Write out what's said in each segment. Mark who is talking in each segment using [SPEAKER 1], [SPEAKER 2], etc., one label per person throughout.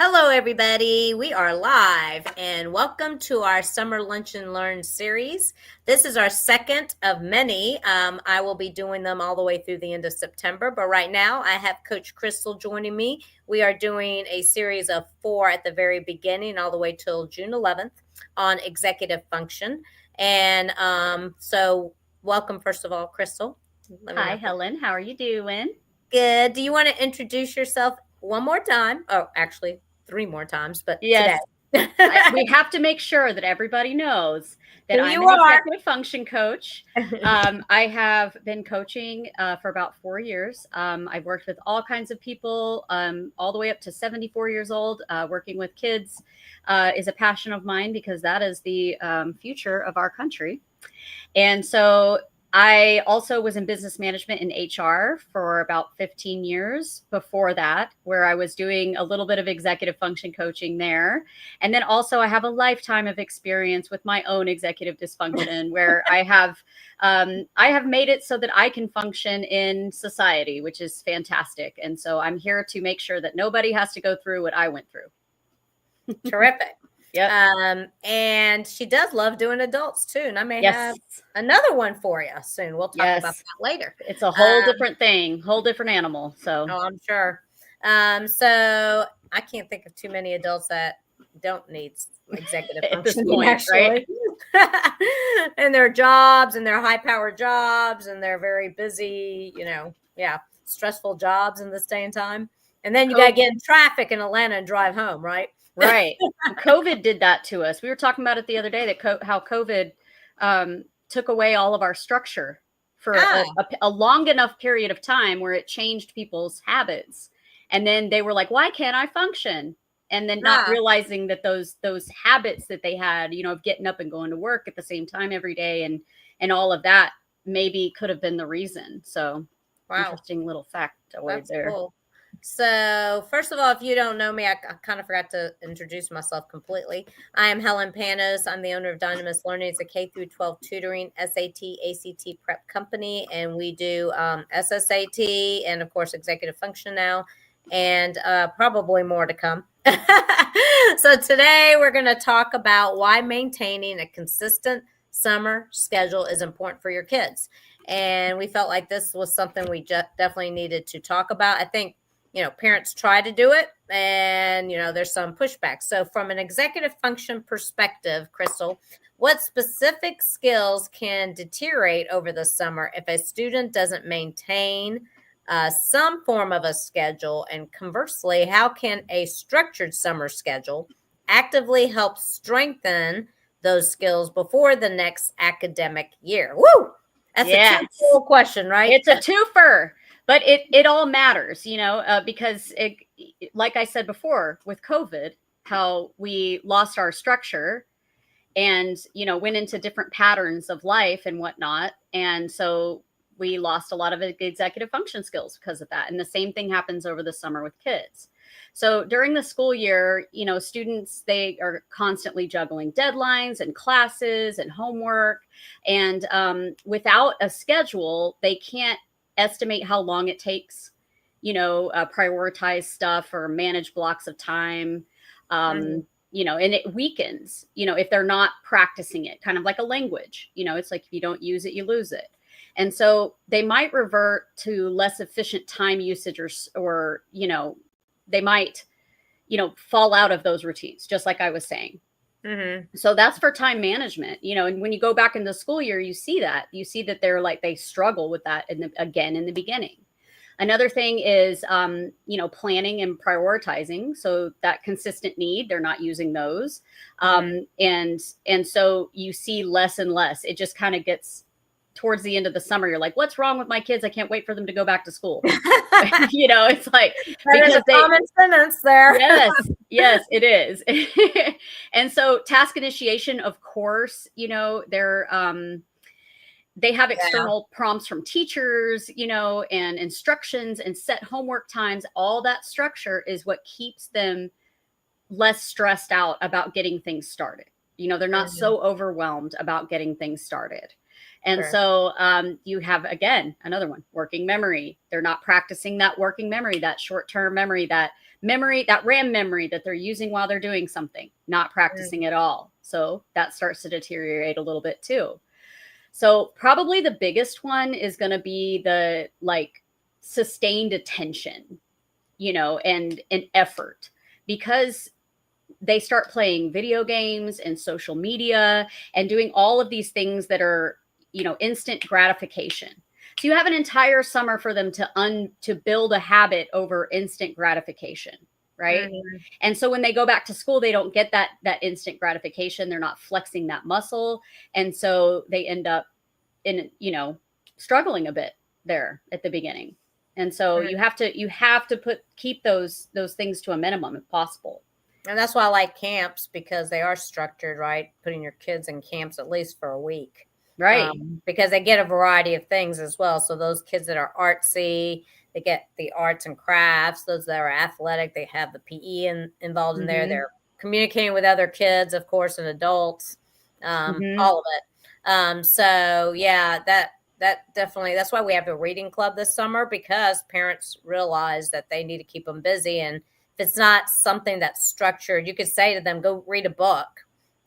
[SPEAKER 1] Hello, everybody. We are live and welcome to our Summer Lunch and Learn series. This is our second of many. I will be doing them all the way through the end of September, but right now I have Coach Krystal joining me. We are doing a series of 4 at the very beginning, all the way till June 11th on executive function. And so, welcome, first of all, Krystal.
[SPEAKER 2] Hi, Helen. How are you doing?
[SPEAKER 1] Good. Do you want to introduce yourself one more time? Oh, actually, 3 more times, but today.
[SPEAKER 2] Yes, we have to make sure that everybody knows that
[SPEAKER 1] Who
[SPEAKER 2] I'm
[SPEAKER 1] you
[SPEAKER 2] an
[SPEAKER 1] are.
[SPEAKER 2] executive function coach. I have been coaching for about 4 years. I've worked with all kinds of people, all the way up to 74 years old. Working with kids is a passion of mine because that is the future of our country. And so I also was in business management and HR for about 15 years before that, where I was doing a little bit of executive function coaching there. And then also I have a lifetime of experience with my own executive dysfunction where I have made it so that I can function in society, which is fantastic. And so I'm here to make sure that nobody has to go through what I went through.
[SPEAKER 1] Terrific.
[SPEAKER 2] Yep.
[SPEAKER 1] And she does love doing adults too. And I may
[SPEAKER 2] Yes.
[SPEAKER 1] have another one for you soon. We'll talk about
[SPEAKER 2] Yes.
[SPEAKER 1] that later.
[SPEAKER 2] It's a whole different thing, whole different animal. So
[SPEAKER 1] Oh, I'm sure. So I can't think of too many adults that don't need executive
[SPEAKER 2] at this
[SPEAKER 1] functioning,
[SPEAKER 2] point, right?
[SPEAKER 1] actually. And their jobs and their high powered jobs and they're very busy, stressful jobs in this day and time. And then you got to get in traffic in Atlanta and drive home, right?
[SPEAKER 2] Right. COVID did that to us. We were talking about it the other day that how COVID took away all of our structure for a long enough period of time where it changed people's habits. And then they were like, why can't I function? And then not realizing that those habits that they had, of getting up and going to work at the same time every day and all of that maybe could have been the reason. So interesting little factoid there.
[SPEAKER 1] Cool. So, first of all, if you don't know me, I kind of forgot to introduce myself completely. I am Helen Panos. I'm the owner of Dynamis Learning. It's a K through 12 tutoring, SAT, ACT prep company, and we do SSAT and, of course, executive function now, and probably more to come. So, today we're going to talk about why maintaining a consistent summer schedule is important for your kids. And we felt like this was something we definitely needed to talk about. I think parents try to do it and, there's some pushback. So from an executive function perspective, Krystal, what specific skills can deteriorate over the summer if a student doesn't maintain some form of a schedule? And conversely, how can a structured summer schedule actively help strengthen those skills before the next academic year? Woo! That's a two question, right?
[SPEAKER 2] It's a twofer. But it all matters, because like I said before, with COVID, how we lost our structure and, went into different patterns of life and whatnot. And so we lost a lot of executive function skills because of that. And the same thing happens over the summer with kids. So during the school year, students, they are constantly juggling deadlines and classes and homework. And without a schedule, they can't estimate how long it takes, prioritize stuff or manage blocks of time. And it weakens, if they're not practicing it, kind of like a language, it's like if you don't use it, you lose it. And so they might revert to less efficient time usage or they might, fall out of those routines, just like I was saying. So that's for time management, and when you go back in the school year, you see that they struggle with that in the beginning. Another thing is, planning and prioritizing. So that consistent need, they're not using those. And so you see less and less. It just kind of gets towards the end of the summer. You're like, what's wrong with my kids? I can't wait for them to go back to school. It's like,
[SPEAKER 1] there's a common sentence there.
[SPEAKER 2] Yes, it is. And so task initiation, of course, they have external prompts from teachers, and instructions and set homework times. All that structure is what keeps them less stressed out about getting things started. They're not so overwhelmed about getting things started. And
[SPEAKER 1] Sure.
[SPEAKER 2] so you have, again, another one, working memory. They're not practicing that working memory, that short-term memory, that RAM memory that they're using while they're doing something, not practicing at all. So that starts to deteriorate a little bit too. So probably the biggest one is going to be the like sustained attention, and effort, because they start playing video games and social media and doing all of these things that are, instant gratification. So you have an entire summer for them to build a habit over instant gratification, right?
[SPEAKER 1] Mm-hmm.
[SPEAKER 2] And so when they go back to school, they don't get that instant gratification. They're not flexing that muscle, and so they end up in, struggling a bit there at the beginning. And so you have to keep those things to a minimum if possible.
[SPEAKER 1] And that's why I like camps, because they are structured, right? Putting your kids in camps at least for a week.
[SPEAKER 2] Right.
[SPEAKER 1] Because they get a variety of things as well. So those kids that are artsy, they get the arts and crafts. Those that are athletic, they have the PE involved in there.
[SPEAKER 2] Mm-hmm.
[SPEAKER 1] They're communicating with other kids, of course, and adults,
[SPEAKER 2] Mm-hmm.
[SPEAKER 1] all of it. So yeah, that definitely, that's why we have a reading club this summer, because parents realize that they need to keep them busy. And if it's not something that's structured, you could say to them, go read a book,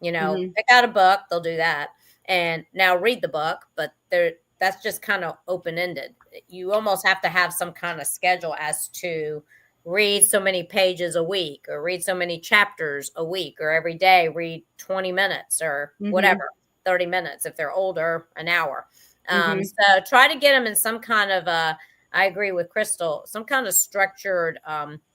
[SPEAKER 2] Mm-hmm.
[SPEAKER 1] pick out a book, they'll do that. And now read the book, but that's just kind of open-ended. You almost have to have some kind of schedule as to read so many pages a week, or read so many chapters a week, or every day read 20 minutes or
[SPEAKER 2] Mm-hmm.
[SPEAKER 1] whatever, 30 minutes. If they're older, an hour.
[SPEAKER 2] Mm-hmm.
[SPEAKER 1] So try to get them in some kind of I agree with Krystal, some kind of structured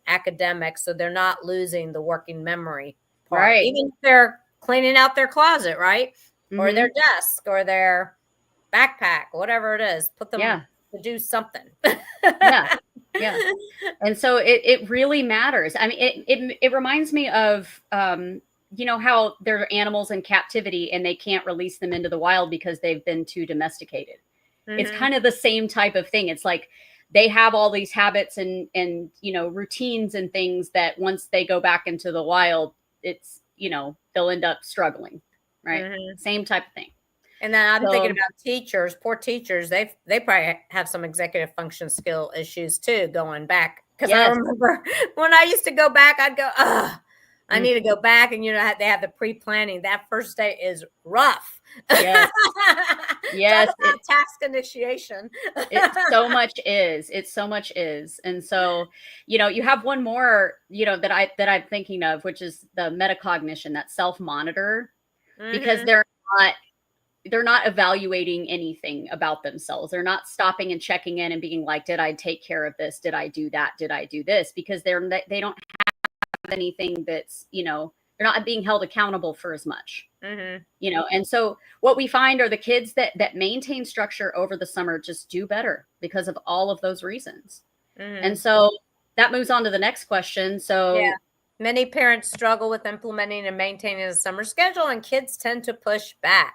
[SPEAKER 1] academic, so they're not losing the working memory part.
[SPEAKER 2] Right.
[SPEAKER 1] Even if they're cleaning out their closet, right? Or
[SPEAKER 2] Mm-hmm.
[SPEAKER 1] their desk or their backpack, whatever it is, put them to do something.
[SPEAKER 2] Yeah. Yeah. And so it really matters. I mean, it reminds me of, how there are animals in captivity and they can't release them into the wild because they've been too domesticated. It's
[SPEAKER 1] Mm-hmm.
[SPEAKER 2] kind of the same type of thing. It's like they have all these habits and routines and things that once they go back into the wild, it's, they'll end up struggling, right?
[SPEAKER 1] Mm-hmm.
[SPEAKER 2] Same type of thing.
[SPEAKER 1] And then I'm thinking
[SPEAKER 2] So,
[SPEAKER 1] about teachers, poor teachers. They probably have some executive function skill issues too, going back. Because I
[SPEAKER 2] yes.
[SPEAKER 1] remember when I used to go back, I'd go, I
[SPEAKER 2] Mm.
[SPEAKER 1] need to go back. And they have the pre-planning. That first day is rough.
[SPEAKER 2] Yes.
[SPEAKER 1] Talk
[SPEAKER 2] Yes.
[SPEAKER 1] about task initiation.
[SPEAKER 2] It so much is. It so much is. And so, you have one more, that I'm thinking of, which is the metacognition, that self-monitor, because
[SPEAKER 1] Mm-hmm.
[SPEAKER 2] they're not evaluating anything about themselves. They're not stopping and checking in and being like, did I take care of this? Did I do that? Did I do this? Because they don't have anything that's, they're not being held accountable for as much.
[SPEAKER 1] Mm-hmm.
[SPEAKER 2] And so what we find are the kids that maintain structure over the summer just do better because of all of those reasons.
[SPEAKER 1] Mm-hmm.
[SPEAKER 2] And so that moves on to the next question. So
[SPEAKER 1] yeah, many parents struggle with implementing and maintaining a summer schedule, and kids tend to push back.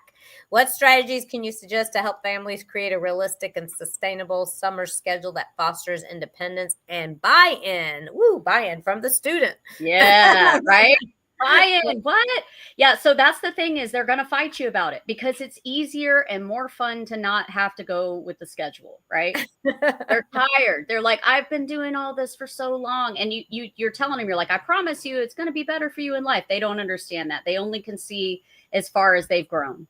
[SPEAKER 1] What strategies can you suggest to help families create a realistic and sustainable summer schedule that fosters independence and buy-in? Buy-in from the student.
[SPEAKER 2] yeah, right. Buy-in, what? Yeah, so that's the thing, is they're going to fight you about it because it's easier and more fun to not have to go with the schedule, right? They're tired. They're like, I've been doing all this for so long. And you're telling them, you're like, I promise you it's going to be better for you in life. They don't understand that. They only can see as far as they've grown.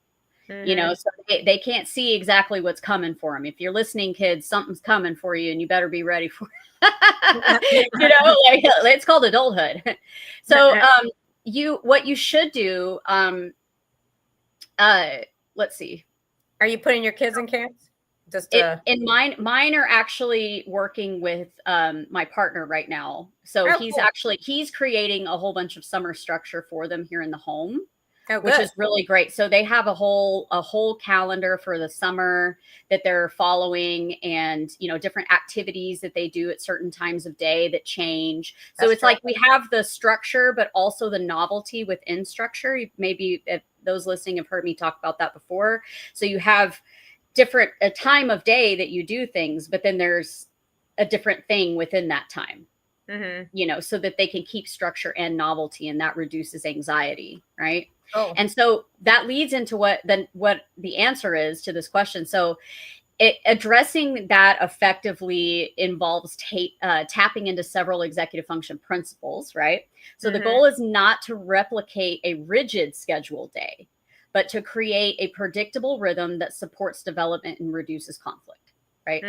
[SPEAKER 1] Mm-hmm.
[SPEAKER 2] So they can't see exactly what's coming for them. If you're listening, kids, something's coming for you and you better be ready for it. Like, it's called adulthood. So what you should do, let's see.
[SPEAKER 1] Are you putting your kids in camps?
[SPEAKER 2] In mine are actually working with my partner right now. So he's creating a whole bunch of summer structure for them here in the home. Which is really great. So they have a whole calendar for the summer that they're following, and different activities that they do at certain times of day that change. So it's like we have the structure, but also the novelty within structure. Maybe if those listening have heard me talk about that before. So you have a time of day that you do things, but then there's a different thing within that time. Mm-hmm. So that they can keep structure and novelty, and that reduces anxiety, right?
[SPEAKER 1] Oh.
[SPEAKER 2] And so that leads into what the answer is to this question. So addressing that effectively involves tapping into several executive function principles, right? So the goal is not to replicate a rigid schedule day, but to create a predictable rhythm that supports development and reduces conflict, right?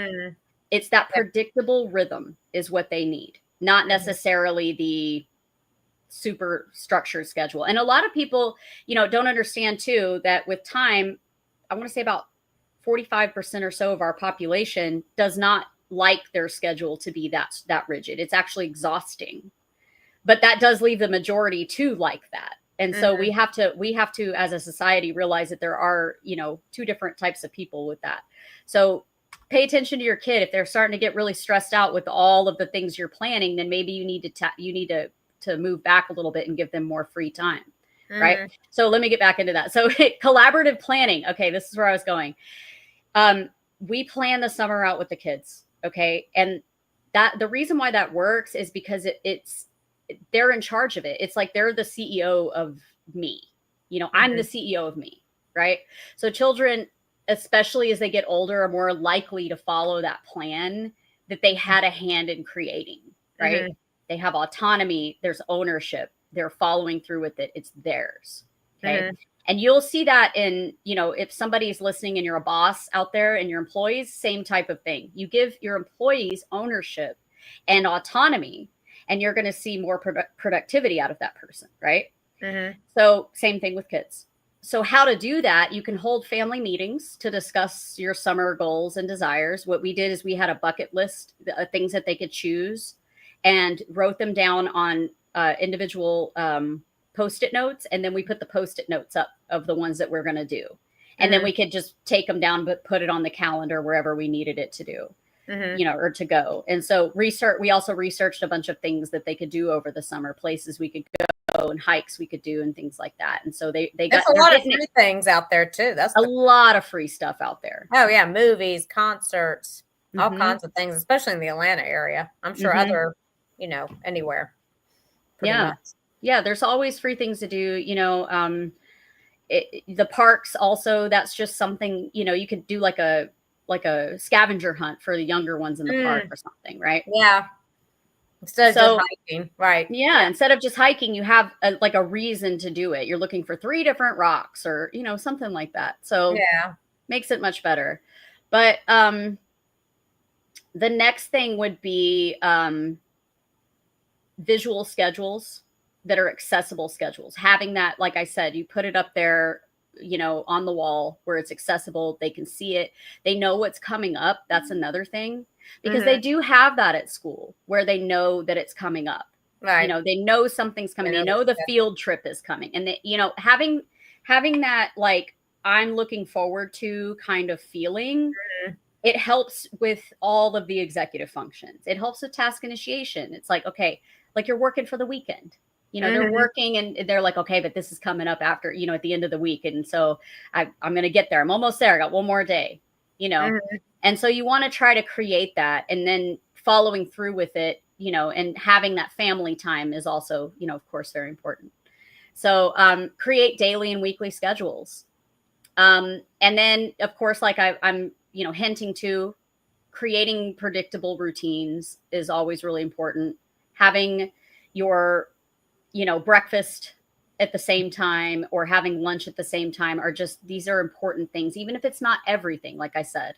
[SPEAKER 2] It's that predictable rhythm is what they need, not necessarily the super structured schedule. And a lot of people, don't understand too that with time, I want to say about 45% or so of our population does not like their schedule to be that rigid. It's actually exhausting. But that does leave the majority to like that. And so we have to as a society realize that there are, two different types of people with that. So pay attention to your kid. If they're starting to get really stressed out with all of the things you're planning, then maybe you need to move back a little bit and give them more free time. Right. So let me get back into that. So collaborative planning. Okay. This is where I was going. We plan the summer out with the kids. Okay. And that the reason why that works is because they're in charge of it. It's like they're the CEO of me. I'm the CEO of me. Right. So children, especially as they get older, are more likely to follow that plan that they had a hand in creating. Right. They have autonomy. There's ownership. They're following through with it. It's theirs. Okay. And you'll see that in, if somebody's listening and you're a boss out there and your employees, same type of thing. You give your employees ownership and autonomy, and you're going to see more productivity out of that person. Right. So same thing with kids. So how to do that, you can hold family meetings to discuss your summer goals and desires. What we did is we had a bucket list of things that they could choose and wrote them down on individual Post-it notes. And then we put the Post-it notes up of the ones that we're going to do. And then we could just take them down, but put it on the calendar wherever we needed it to do, or to go. And so we also researched a bunch of things that they could do over the summer, places we could go and hikes we could do and things like that. And so they got
[SPEAKER 1] a lot of free things out there too. That's
[SPEAKER 2] a lot of free stuff out there.
[SPEAKER 1] Oh yeah. Movies, concerts, all kinds of things, especially in the Atlanta area. I'm sure other, anywhere.
[SPEAKER 2] Much. Yeah. There's always free things to do, the parks also, that's just something, you could do like a scavenger hunt for the younger ones in the park or something. Right.
[SPEAKER 1] Yeah. Instead of just hiking. Right.
[SPEAKER 2] Yeah. Instead of just hiking, you have a reason to do it. You're looking for 3 different rocks or, something like that. So makes it much better. But the next thing would be visual schedules that are accessible schedules. Having that, like I said, you put it up there, on the wall where it's accessible. They can see it. They know what's coming up. That's another thing, because they do have that at school where they know that it's coming up. Right. They know something's coming. They know the field trip is coming. And they, having that, like, I'm looking forward to kind of feeling, it helps with all of the executive functions. It helps with task initiation. It's like, okay, like you're working for the weekend. They're working and they're like, okay, but this is coming up after, at the end of the week. And so I'm going to get there. I'm almost there. I got one more day, And so you want to try to create that, and then following through with it, and having that family time is also, of course, very important. So create daily and weekly schedules. And then, of course, like I'm hinting to, creating predictable routines is always really important. Having your breakfast at the same time or having lunch at the same time these are important things, even if it's not everything. Like I said,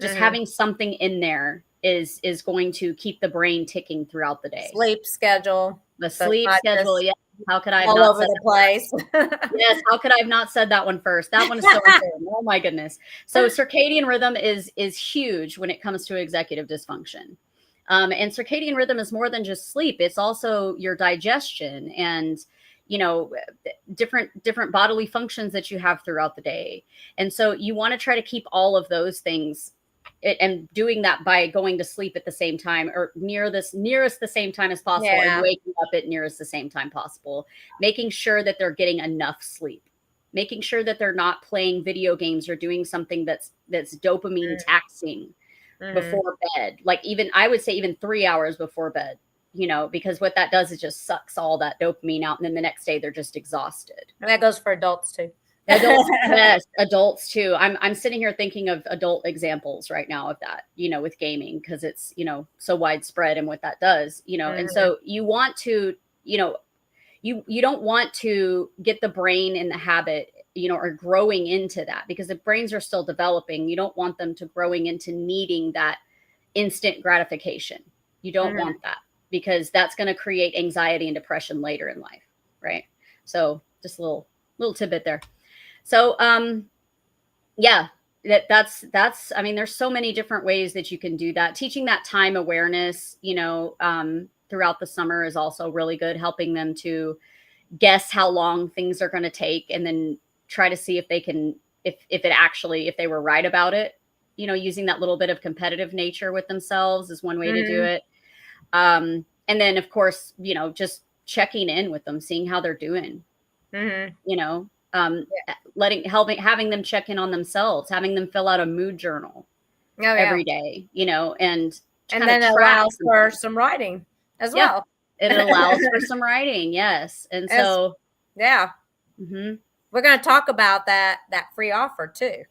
[SPEAKER 2] just having something in there is going to keep the brain ticking throughout the day.
[SPEAKER 1] Sleep schedule.
[SPEAKER 2] The sleep schedule. Yeah. How could I have
[SPEAKER 1] all
[SPEAKER 2] not
[SPEAKER 1] over the place?
[SPEAKER 2] Yes. How could I have not said that one first? That one is so important. Oh my goodness. So circadian rhythm is huge when it comes to executive dysfunction. And circadian rhythm is more than just sleep. It's also your digestion and, different bodily functions that you have throughout the day. And so you want to try to keep all of those things, and doing that by going to sleep at the same time or nearest the same time as possible, and waking up at nearest the same time possible, making sure that they're getting enough sleep, making sure that they're not playing video games or doing something that's dopamine taxing before bed. Like I would say even 3 hours before bed, because what that does is just sucks all that dopamine out. And then the next day they're just exhausted.
[SPEAKER 1] And that goes for adults too.
[SPEAKER 2] Adults, yes, adults too. I'm sitting here thinking of adult examples right now of that, with gaming, because it's, so widespread and what that does, and so you want to, you don't want to get the brain in the habit, or growing into that, because the brains are still developing. You don't want them to growing into needing that instant gratification. You don't want that, because that's going to create anxiety and depression later in life. Right. So just a little tidbit there. So, yeah, that's, I mean, there's so many different ways that you can do that. Teaching that time awareness, throughout the summer is also really good, helping them to guess how long things are going to take, and then try to see if they can, if they were right about it, using that little bit of competitive nature with themselves is one way to do it. And then of course, just checking in with them, seeing how they're doing, having them check in on themselves, having them fill out a mood journal every day, and
[SPEAKER 1] then it allows for some writing as well.
[SPEAKER 2] It allows for some writing. Yes. And so,
[SPEAKER 1] yeah, we're going to talk about that free offer too.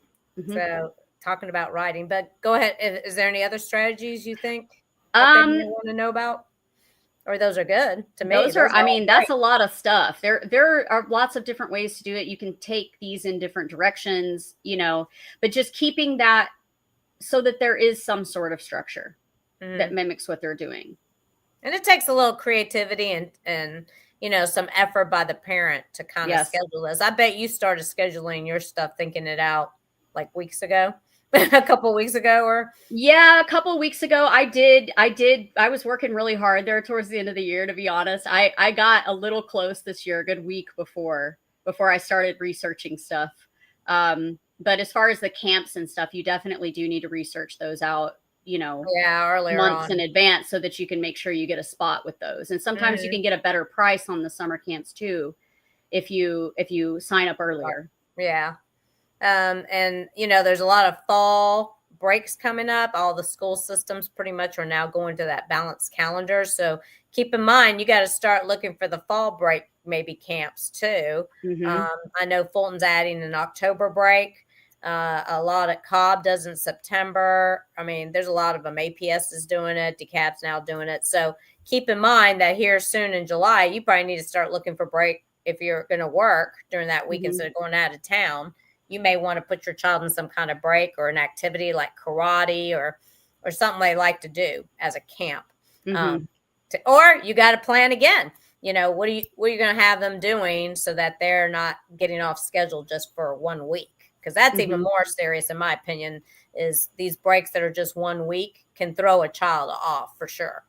[SPEAKER 1] So talking about writing, but go ahead. Is there any other strategies you think that they may want to know about? Or those are good to me.
[SPEAKER 2] That's a lot of stuff. There are lots of different ways to do it. You can take these in different directions, but just keeping that so that there is some sort of structure that mimics what they're doing.
[SPEAKER 1] And it takes a little creativity and some effort by the parent to kind of schedule this. I bet you started scheduling your stuff, thinking it out like weeks ago. A couple of weeks ago, or
[SPEAKER 2] a couple of weeks ago, I did. I was working really hard there towards the end of the year, to be honest. I got a little close this year, a good week before I started researching stuff. But as far as the camps and stuff, you definitely do need to research those out,
[SPEAKER 1] earlier
[SPEAKER 2] months
[SPEAKER 1] on
[SPEAKER 2] in advance, so that you can make sure you get a spot with those. And sometimes you can get a better price on the summer camps too, if you sign up earlier.
[SPEAKER 1] Yeah. And there's a lot of fall breaks coming up. All the school systems pretty much are now going to that balanced calendar. So keep in mind, you got to start looking for the fall break, maybe camps too. I know Fulton's adding an October break. A lot at Cobb does in September. I mean, there's a lot of them. APS is doing it. DeKalb's now doing it. So keep in mind that here soon in July, you probably need to start looking for break if you're going to work during that week instead of going out of town. You may want to put your child in some kind of break or an activity like karate or something they like to do as a camp. Or you got to plan again. What are you going to have them doing so that they're not getting off schedule just for 1 week? Because that's even more serious, in my opinion, is these breaks that are just 1 week can throw a child off for sure.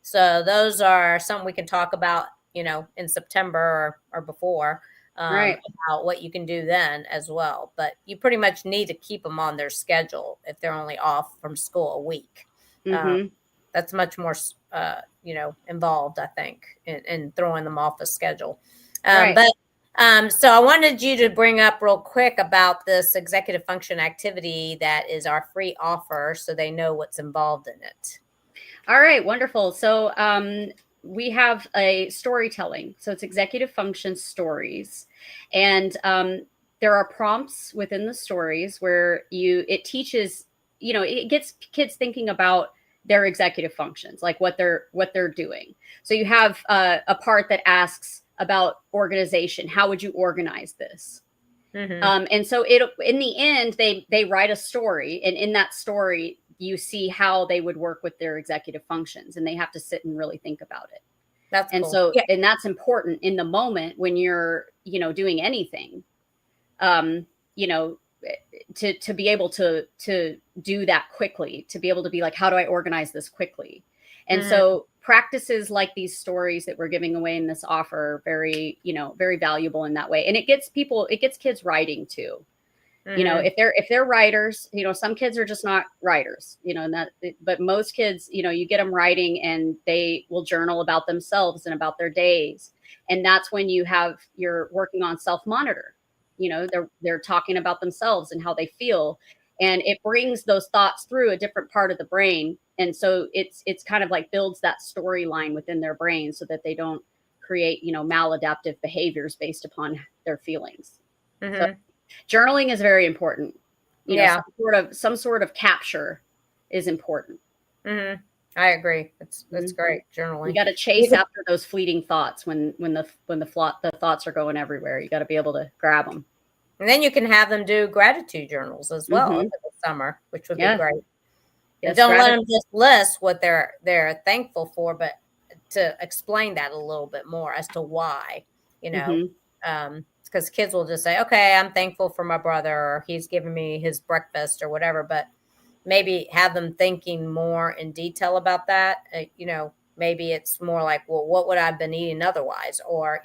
[SPEAKER 1] So those are something we can talk about, in September or before. About what you can do then as well. But you pretty much need to keep them on their schedule if they're only off from school a week. That's much more, involved, I think, in throwing them off a schedule. But so I wanted you to bring up real quick about this executive function activity that is our free offer, so they know what's involved in it.
[SPEAKER 2] All right, wonderful. So we have a storytelling. So it's executive function stories. And there are prompts within the stories where it teaches, it gets kids thinking about their executive functions, like what they're doing. So you have a part that asks about organization. How would you organize this? And so in the end, they write a story, and in that story, you see how they would work with their executive functions, and they have to sit and really think about it.
[SPEAKER 1] That's
[SPEAKER 2] and
[SPEAKER 1] cool.
[SPEAKER 2] So, and that's important in the moment when you're, doing anything, to be able to do that quickly, to be able to be like, how do I organize this quickly? And so practices like these stories that we're giving away in this offer are very, very valuable in that way. And it gets kids writing too. If they're writers, some kids are just not writers, but most kids, you get them writing and they will journal about themselves and about their days. And that's when you're working on self-monitor, they're talking about themselves and how they feel. and it brings those thoughts through a different part of the brain. And so it's kind of like builds that storyline within their brain so that they don't create, maladaptive behaviors based upon their feelings. So journaling is very important. Some sort of capture is important.
[SPEAKER 1] I agree. That's great. Journaling.
[SPEAKER 2] You got to chase after those fleeting thoughts when the thoughts are going everywhere. You got to be able to grab them.
[SPEAKER 1] And then you can have them do gratitude journals as well over the summer, which would be great. Yes, and don't let them just list what they're thankful for, but to explain that a little bit more as to why, because kids will just say, okay, I'm thankful for my brother, or he's giving me his breakfast or whatever, but maybe have them thinking more in detail about that. Maybe it's more like, well, what would I have been eating otherwise? Or,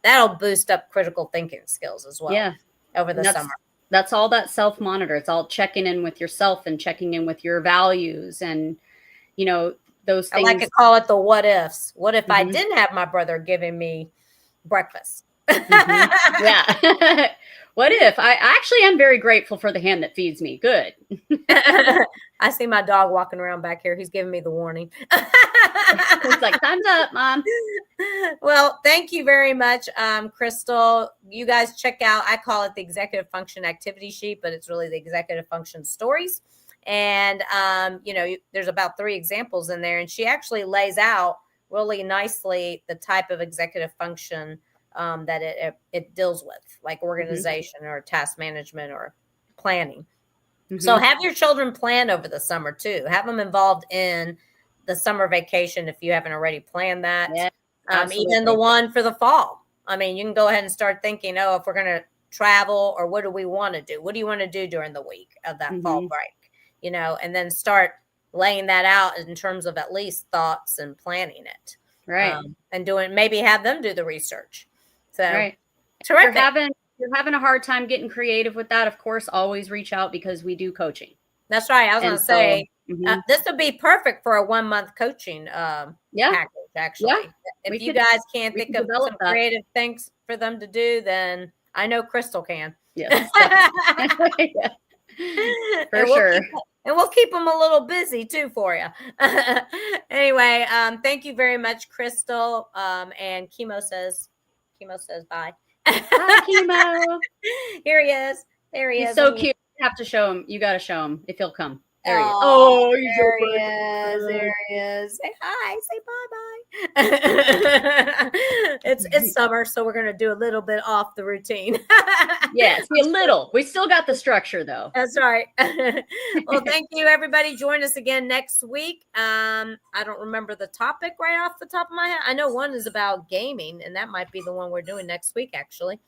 [SPEAKER 1] that'll boost up critical thinking skills as well over the summer.
[SPEAKER 2] That's all that self-monitor. It's all checking in with yourself and checking in with your values and, those things.
[SPEAKER 1] I like to call it the what ifs. What if I didn't have my brother giving me breakfast?
[SPEAKER 2] Yeah. What if I actually am very grateful for the hand that feeds me? Good.
[SPEAKER 1] I see my dog walking around back here. He's giving me the warning.
[SPEAKER 2] It's like, time's up, Mom.
[SPEAKER 1] Well, thank you very much, Krystal. You guys check out, I call it the executive function activity sheet, but it's really the executive function stories. And, there's about 3 examples in there. And she actually lays out really nicely the type of executive function that it deals with, like organization or task management or planning. So have your children plan over the summer too. Have them involved in the summer vacation if you haven't already planned that. Yeah, even the one for the fall. I mean, you can go ahead and start thinking, if we're going to travel, or what do we want to do? What do you want to do during the week of that fall break? And then start laying that out in terms of at least thoughts and planning it.
[SPEAKER 2] Right.
[SPEAKER 1] And maybe have them do the research. So
[SPEAKER 2] right.
[SPEAKER 1] Terrific.
[SPEAKER 2] If you're having a hard time getting creative with that, of course, always reach out because we do coaching.
[SPEAKER 1] That's right. I was going to say, this would be perfect for a 1-month coaching package, actually.
[SPEAKER 2] Yeah.
[SPEAKER 1] If you guys can't think of some creative things for them to do, then I know Krystal can.
[SPEAKER 2] Yes. For sure.
[SPEAKER 1] And we'll keep them a little busy too for you. Anyway, thank you very much, Krystal. And Chemo says bye.
[SPEAKER 2] Hi, Chemo.
[SPEAKER 1] Here he is. There he is.
[SPEAKER 2] He's so cute. You have to show him. You got to show him if he'll come. There he is.
[SPEAKER 1] Oh, there he is. There he is. Say hi. Say bye-bye. It's summer, so we're going to do a little bit off the routine.
[SPEAKER 2] Yes, a little. We still got the structure, though.
[SPEAKER 1] That's right. Well, thank you, everybody. Join us again next week. I don't remember the topic right off the top of my head. I know one is about gaming, and that might be the one we're doing next week, actually.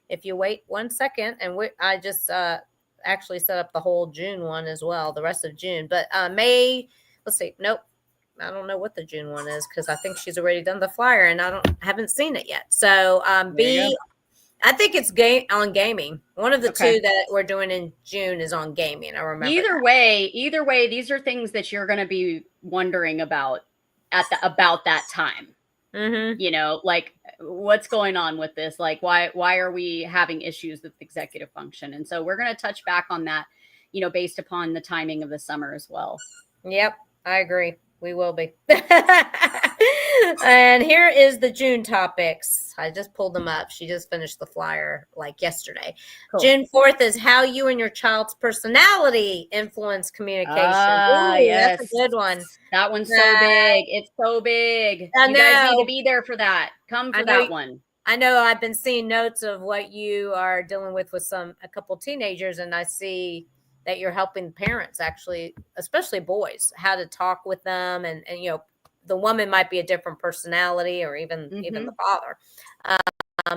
[SPEAKER 1] If you wait 1 second, and I just actually set up the whole June one as well, the rest of June. But let's see. Nope. I don't know what the June one is because I think she's already done the flyer and I haven't seen it yet. So I think it's on gaming. One of the 2 that we're doing in June is on gaming. I remember.
[SPEAKER 2] Either way, these are things that you're going to be wondering about about that time. Like what's going on with this? Like why are we having issues with executive function? And so we're going to touch back on that, based upon the timing of the summer as well.
[SPEAKER 1] Yep, I agree. We will be. And here is the June topics. I just pulled them up. She just finished the flyer like yesterday. Cool. June 4th is how you and your child's personality influence communication.
[SPEAKER 2] Yes.
[SPEAKER 1] That's a good one.
[SPEAKER 2] That one's so big. It's so big. You guys need to be there for that. Come for that one.
[SPEAKER 1] I know I've been seeing notes of what you are dealing with a couple teenagers, and I see that you're helping parents actually, especially boys, how to talk with them. And the woman might be a different personality, or even the father,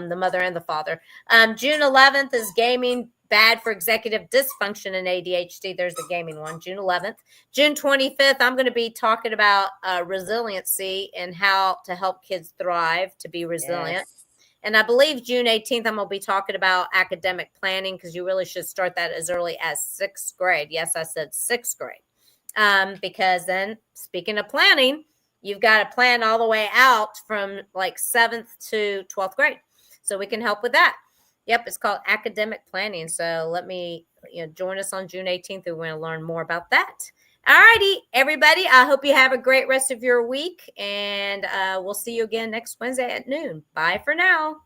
[SPEAKER 1] the mother and the father. June 11th is gaming, bad for executive dysfunction and ADHD. There's the gaming one, June 11th. June 25th, I'm going to be talking about resiliency and how to help kids thrive to be resilient. Yes. And I believe June 18th, I'm going to be talking about academic planning because you really should start that as early as 6th grade. Yes, I said 6th grade. Because then, speaking of planning, you've got to plan all the way out from like 7th to 12th grade. So we can help with that. Yep, it's called academic planning. So let me, join us on June 18th. We want to learn more about that. All righty, everybody. I hope you have a great rest of your week, and we'll see you again next Wednesday at noon. Bye for now.